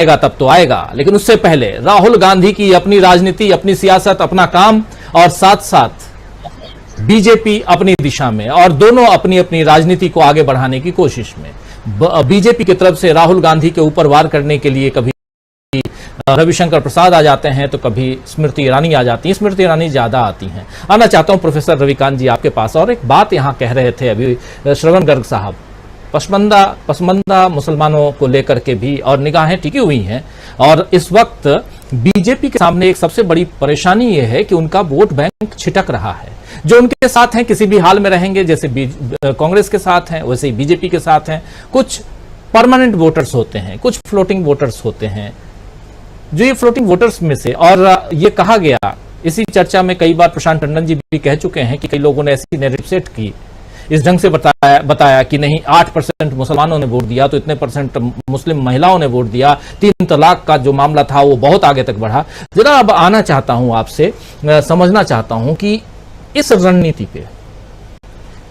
आएगा तब तो आएगा, लेकिन उससे पहले राहुल गांधी की अपनी राजनीति, अपनी सियासत, अपना काम, और साथ साथ बीजेपी अपनी दिशा में, और दोनों अपनी अपनी राजनीति को आगे बढ़ाने की कोशिश में। बीजेपी की तरफ से राहुल गांधी के ऊपर वार करने के लिए कभी रविशंकर प्रसाद आ जाते हैं तो कभी स्मृति ईरानी आ जाती हैं। स्मृति ईरानी ज्यादा आती हैं। आना चाहता हूं प्रोफेसर रविकांत जी आपके पास, और एक बात यहां कह रहे थे अभी श्रवण गर्ग साहब, पसमानदा मुसलमानों को लेकर के भी और निगाहें टिकी हुई हैं, और इस वक्त बीजेपी के सामने एक सबसे बड़ी परेशानी यह है कि उनका वोट बैंक छिटक रहा है। जो उनके साथ हैं किसी भी हाल में रहेंगे, जैसे कांग्रेस के साथ हैं वैसे ही बीजेपी के साथ हैं। कुछ परमानेंट वोटर्स होते हैं, कुछ फ्लोटिंग वोटर्स होते हैं। जो ये फ्लोटिंग वोटर्स में से, और ये कहा गया इसी चर्चा में कई बार प्रशांत टंडन जी भी कह चुके हैं कि कई लोगों ने ऐसी नैरेटिव सेट की, इस ढंग से बताया कि नहीं 8% मुसलमानों ने वोट दिया तो इतने परसेंट मुस्लिम महिलाओं ने वोट दिया, 3 तलाक का जो मामला था वो बहुत आगे तक बढ़ा। जरा अब आना चाहता हूं आपसे, समझना चाहता हूं कि इस रणनीति पे,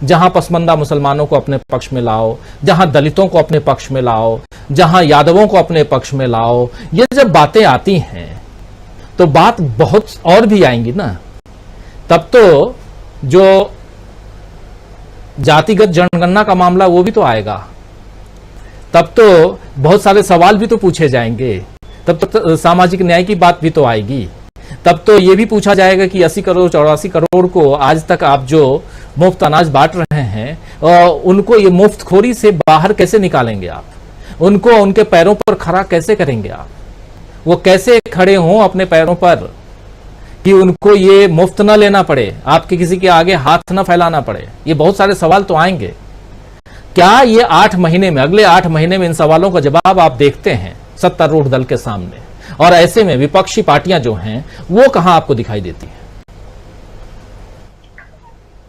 जहां पसमानदा मुसलमानों को अपने पक्ष में लाओ, जहां दलितों को अपने पक्ष में लाओ, जहां यादवों को अपने पक्ष में लाओ, ये जब बातें आती हैं तो बात बहुत और भी आएंगी ना। तब तो जो जातिगत जनगणना का मामला वो भी तो आएगा, तब तो बहुत सारे सवाल भी तो पूछे जाएंगे, तब तो सामाजिक न्याय की बात भी तो आएगी, तब तो ये भी पूछा जाएगा कि 80 करोड़ 84 करोड़ को आज तक आप जो मुफ्त अनाज बांट रहे हैं उनको ये मुफ्तखोरी से बाहर कैसे निकालेंगे आप, उनको उनके पैरों पर खड़ा कैसे करेंगे आप, वो कैसे खड़े हों अपने पैरों पर कि उनको ये मुफ्त न लेना पड़े, आपके किसी के आगे हाथ न फैलाना पड़े। ये बहुत सारे सवाल तो आएंगे। क्या ये 8 महीने में, अगले 8 महीने में इन सवालों का जवाब आप देखते हैं सत्तारूढ़ दल के सामने? और ऐसे में विपक्षी पार्टियां जो हैं वो कहां आपको दिखाई देती हैं?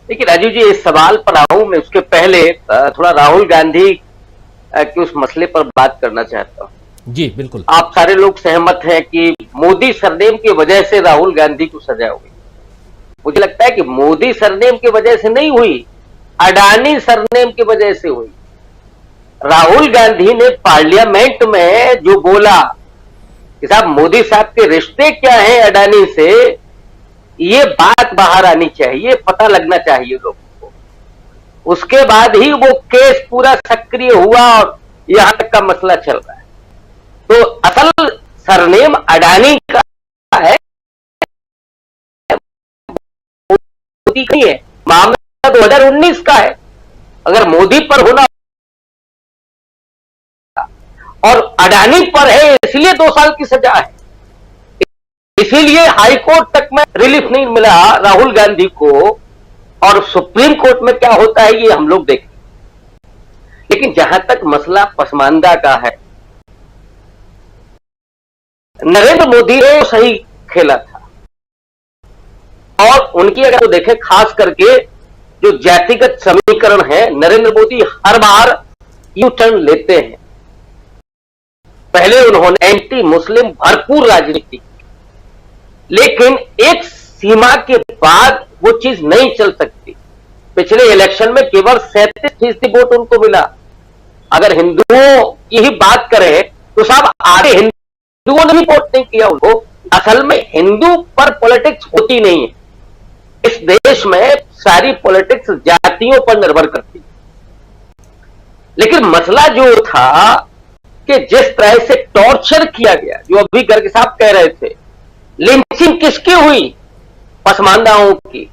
देखिए राजीव जी, इस सवाल पर आऊं मैं, उसके पहले थोड़ा राहुल गांधी के उस मसले पर बात करना चाहता हूं। जी बिल्कुल। आप सारे लोग सहमत हैं कि मोदी सरनेम की वजह से राहुल गांधी को सजा हुई। मुझे लगता है कि मोदी सरनेम की वजह से नहीं हुई, अडानी सरनेम की वजह से हुई। राहुल गांधी ने पार्लियामेंट में जो बोला कि साहब मोदी साहब के रिश्ते क्या हैं अडानी से, ये बात बाहर आनी चाहिए, पता लगना चाहिए लोगों को। उसके बाद ही वो केस पूरा सक्रिय हुआ और यहां तक का मसला चल रहा है। तो असल सरनेम अडानी का है, मोदी का है। मामला 2019 का है। अगर मोदी पर होना और अडानी पर है, इसलिए 2 साल की सजा है। इसीलिए हाईकोर्ट तक में रिलीफ नहीं मिला राहुल गांधी को, और सुप्रीम कोर्ट में क्या होता है ये हम लोग देखें। लेकिन जहां तक मसला पसमानदा का है, नरेंद्र मोदी ने सही खेला था, और उनकी अगर तो देखें खास करके जो जातिगत समीकरण है, नरेंद्र मोदी हर बार यू टर्न लेते हैं। पहले उन्होंने एंटी मुस्लिम भरपूर राजनीति की, लेकिन एक सीमा के बाद वो चीज नहीं चल सकती। पिछले इलेक्शन में केवल 37% वोट उनको मिला। अगर हिंदुओं की ही बात करें तो साहब आधे हिंदुओं ने भी वोट नहीं किया उनको। असल में हिंदू पर पॉलिटिक्स होती नहीं है। इस देश में सारी पॉलिटिक्स जातियों पर निर्भर करती है। लेकिन मसला जो था कि जिस तरह से टॉर्चर किया गया, जो अभी गर्ग साहब कह रहे थे, लिंचिंग किसकी हुई? पसमानदाओं की।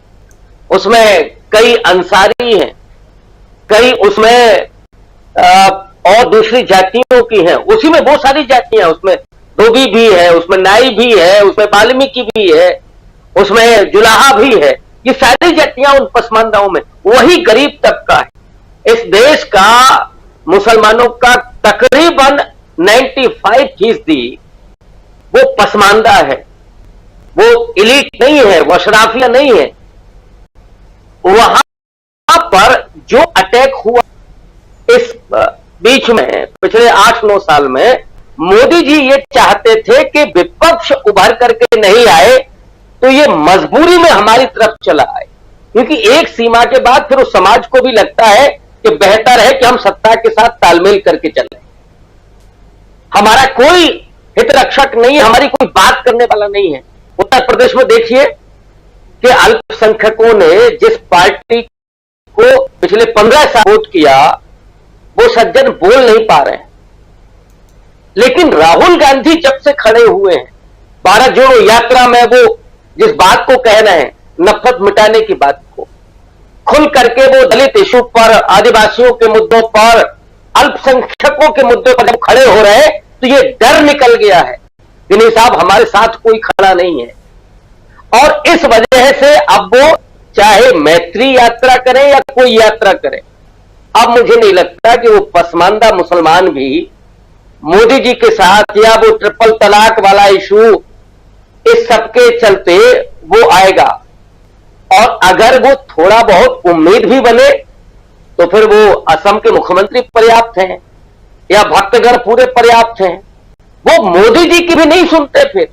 उसमें कई अंसारी हैं, कई उसमें और दूसरी जातियों की हैं। उसी में बहुत सारी जातियां, उसमें धोबी भी है, उसमें नाई भी है, उसमें वाल्मीकि भी है, उसमें जुलाहा भी है। ये सारी जातियां उन पसमानदाओं में। वही गरीब तबका है इस देश का। मुसलमानों का तकरीबन 95% वो पसमानदा है, वो इलीट नहीं है, वो अशराफिया नहीं है। वहां पर जो अटैक हुआ इस बीच में पिछले 8-9 साल में, मोदी जी ये चाहते थे कि विपक्ष उभर करके नहीं आए तो ये मजबूरी में हमारी तरफ चला आए, क्योंकि एक सीमा के बाद फिर उस समाज को भी लगता है कि बेहतर है कि हम सत्ता के साथ तालमेल करके चलें। हमारा कोई हित रक्षक नहीं है, हमारी कोई बात करने वाला नहीं है। उत्तर प्रदेश में देखिए कि अल्पसंख्यकों ने जिस पार्टी को पिछले 15 साल वोट किया, वो सज्जन बोल नहीं पा रहे हैं। लेकिन राहुल गांधी जब से खड़े हुए हैं, भारत जोड़ो यात्रा में वो जिस बात को कह रहे हैं, नफरत मिटाने की बात को, खुल करके वो दलित इशू पर, आदिवासियों के मुद्दों पर, अल्पसंख्यकों के मुद्दों पर जब खड़े हो रहे हैं, तो ये डर निकल गया है कि नहीं साहब, हमारे साथ कोई खड़ा नहीं है। और इस वजह से अब वो चाहे मैत्री यात्रा करें या कोई यात्रा करें, अब मुझे नहीं लगता कि वो पसमानदा मुसलमान भी मोदी जी के साथ, या वो ट्रिपल तलाक वाला इशू, इस सबके चलते वो आएगा। और अगर वो थोड़ा बहुत उम्मीद भी बने तो फिर वो असम के मुख्यमंत्री पर्याप्त हैं या भक्तगण पूरे पर्याप्त हैं। वो मोदी जी की भी नहीं सुनते, फिर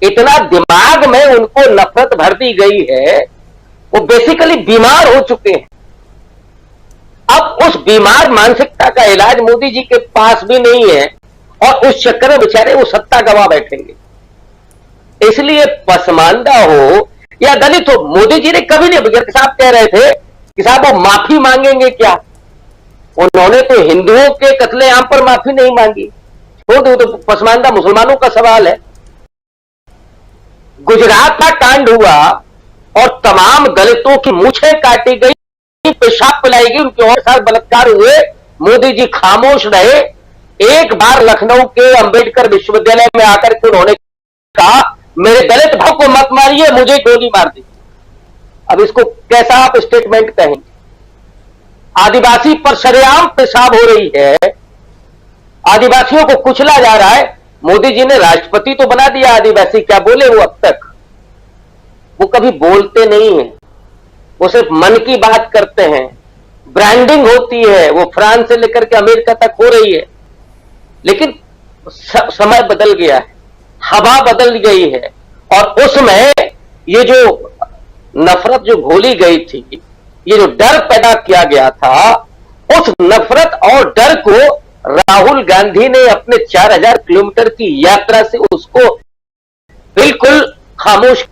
इतना दिमाग में उनको नफरत भर दी गई है, वो बेसिकली बीमार हो चुके हैं। अब उस बीमार मानसिकता का इलाज मोदी जी के पास भी नहीं है, और उस चक्कर में बेचारे वो सत्ता गवा बैठेंगे। इसलिए पसमानदा हो या दलित हो, मोदी जी ने कभी नहीं, बगैर साहब कह रहे थे कि साहब वो माफी मांगेंगे क्या, उन्होंने तो हिंदुओं के कत्लेआम पर माफी नहीं मांगी, छोड़ दो, तो पसमानदा मुसलमानों का सवाल है। गुजरात का कांड हुआ और तमाम दलितों की मूछें काटी गई, पेशाब पिलाई गई, उनके और साथ बलात्कार हुए, मोदी जी खामोश रहे। एक बार लखनऊ के अंबेडकर विश्वविद्यालय में आकर के उन्होंने कहा, मेरे दलित भाव को मत मारिए, मुझे गोली मार दी। अब इसको कैसा आप स्टेटमेंट कहेंगे? आदिवासी पर सरेआम पेशाब हो रही है, आदिवासियों को कुचला जा रहा है। मोदी जी ने राष्ट्रपति तो बना दिया, आदिवासी क्या बोले वो अब तक? वो कभी बोलते नहीं है, वो सिर्फ मन की बात करते हैं। ब्रांडिंग होती है, वो फ्रांस से लेकर के अमेरिका तक हो रही है। लेकिन समय बदल गया है, हवा बदल गई है, और उसमें ये जो नफरत जो घोली गई थी, ये जो डर पैदा किया गया था, उस नफरत और डर को राहुल गांधी ने अपने 4000 किलोमीटर की यात्रा से उसको बिल्कुल खामोश,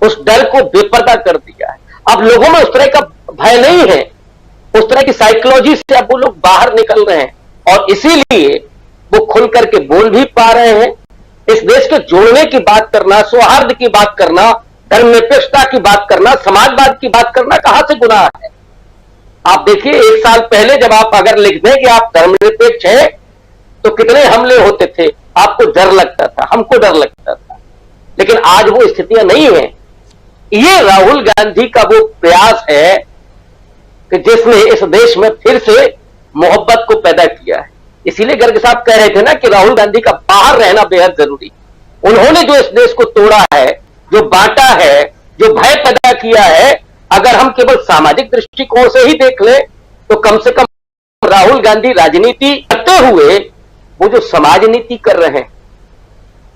उस डर को बेपर्दा कर दिया है। अब लोगों में उस तरह का भय नहीं है, उस तरह की साइकोलॉजी से अब वो लोग बाहर निकल रहे हैं, और इसीलिए वो खुल करके बोल भी पा रहे हैं। इस देश के जोड़ने की बात करना, सौहार्द की बात करना, धर्मनिरपेक्षता की बात करना, समाजवाद की बात करना कहां से गुनाह है? आप देखिए, 1 साल पहले जब आप अगर लिख दें कि आप धर्मनिरपेक्ष हैं, तो कितने हमले होते थे, आपको डर लगता था, हमको डर लगता था। लेकिन आज वो स्थितियां नहीं है। ये राहुल गांधी का वो प्रयास है कि जिसने इस देश में फिर से मोहब्बत को पैदा किया है। इसीलिए गर्ग साहब कह रहे थे ना कि राहुल गांधी का बाहर रहना बेहद जरूरी। उन्होंने जो इस देश को तोड़ा है, जो बांटा है, जो भय पैदा किया है, अगर हम केवल सामाजिक दृष्टिकोण से ही देख लें, तो कम से कम राहुल गांधी राजनीति करते हुए वो जो समाज नीति कर रहे हैं,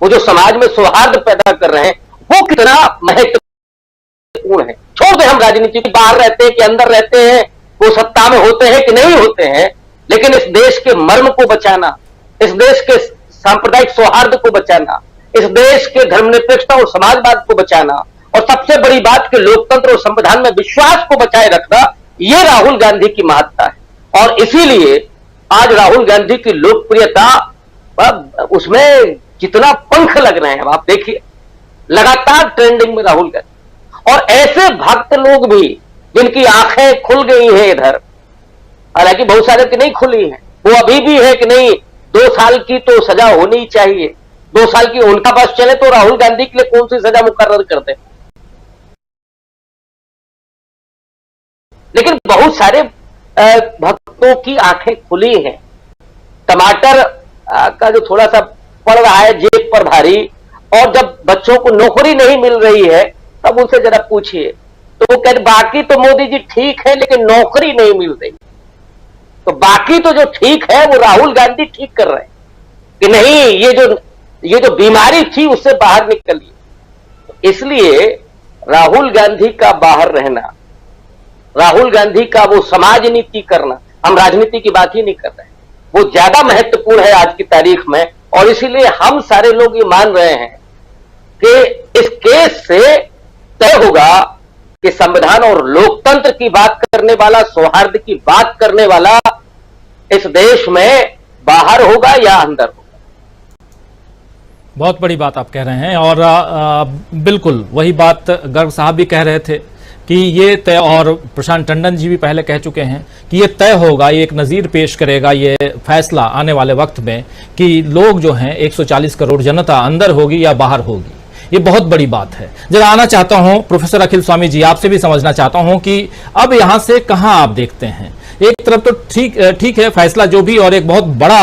वो जो समाज में सौहार्द पैदा कर रहे हैं, वो कितना महत्वपूर्ण है। छोड़ दे हम राजनीति के बाहर रहते हैं कि अंदर रहते हैं, वो सत्ता में होते हैं कि नहीं होते हैं, लेकिन इस देश के मर्म को बचाना, इस देश के सांप्रदायिक सौहार्द को बचाना, इस देश के धर्मनिरपेक्षता और समाजवाद को बचाना, और सबसे बड़ी बात कि लोकतंत्र और संविधान में विश्वास को बचाए रखना, ये राहुल गांधी की महत्ता है। और इसीलिए आज राहुल गांधी की लोकप्रियता, उसमें कितना पंख लग रहे हैं आप देखिए, लगातार ट्रेंडिंग में राहुल गांधी। और ऐसे भक्त लोग भी जिनकी आंखें खुल गई हैं इधर, हालांकि बहुत सारे की नहीं खुली हैं, वो अभी भी है कि नहीं 2 साल की तो सजा होनी चाहिए, 2 साल की उनका बस चले तो राहुल गांधी के लिए कौन सी सजा मुकर्रर कर दे। लेकिन बहुत सारे भक्तों की आंखें खुली हैं। टमाटर का जो थोड़ा सा पड़ रहा है जेब पर भारी, और जब बच्चों को नौकरी नहीं मिल रही है, तब उनसे जरा पूछिए, तो वो कहते बाकी तो मोदी जी ठीक है, लेकिन नौकरी नहीं मिल रही। तो बाकी तो जो ठीक है वो राहुल गांधी ठीक कर रहे हैं कि नहीं, ये जो बीमारी थी उससे बाहर निकलिए। तो इसलिए राहुल गांधी का बाहर रहना, राहुल गांधी का वो समाज नीति करना, हम राजनीति की बात ही नहीं कर रहे हैं, वो ज्यादा महत्वपूर्ण है आज की तारीख में। और इसीलिए हम सारे लोग ये मान रहे हैं कि इस केस से तय होगा कि संविधान और लोकतंत्र की बात करने वाला, सौहार्द की बात करने वाला इस देश में बाहर होगा या अंदर होगा। बहुत बड़ी बात आप कह रहे हैं और बिल्कुल वही बात गर्ग साहब भी कह रहे थे कि ये तय, और प्रशांत टंडन जी भी पहले कह चुके हैं कि ये तय होगा, ये एक नज़ीर पेश करेगा ये फैसला आने वाले वक्त में कि लोग जो हैं 140 करोड़ जनता अंदर होगी या बाहर होगी। ये बहुत बड़ी बात है। जरा आना चाहता हूं प्रोफेसर अखिल स्वामी जी, आपसे भी समझना चाहता हूं कि अब यहां से कहां आप देखते हैं। एक तरफ तो ठीक है फैसला जो भी, और एक बहुत बड़ा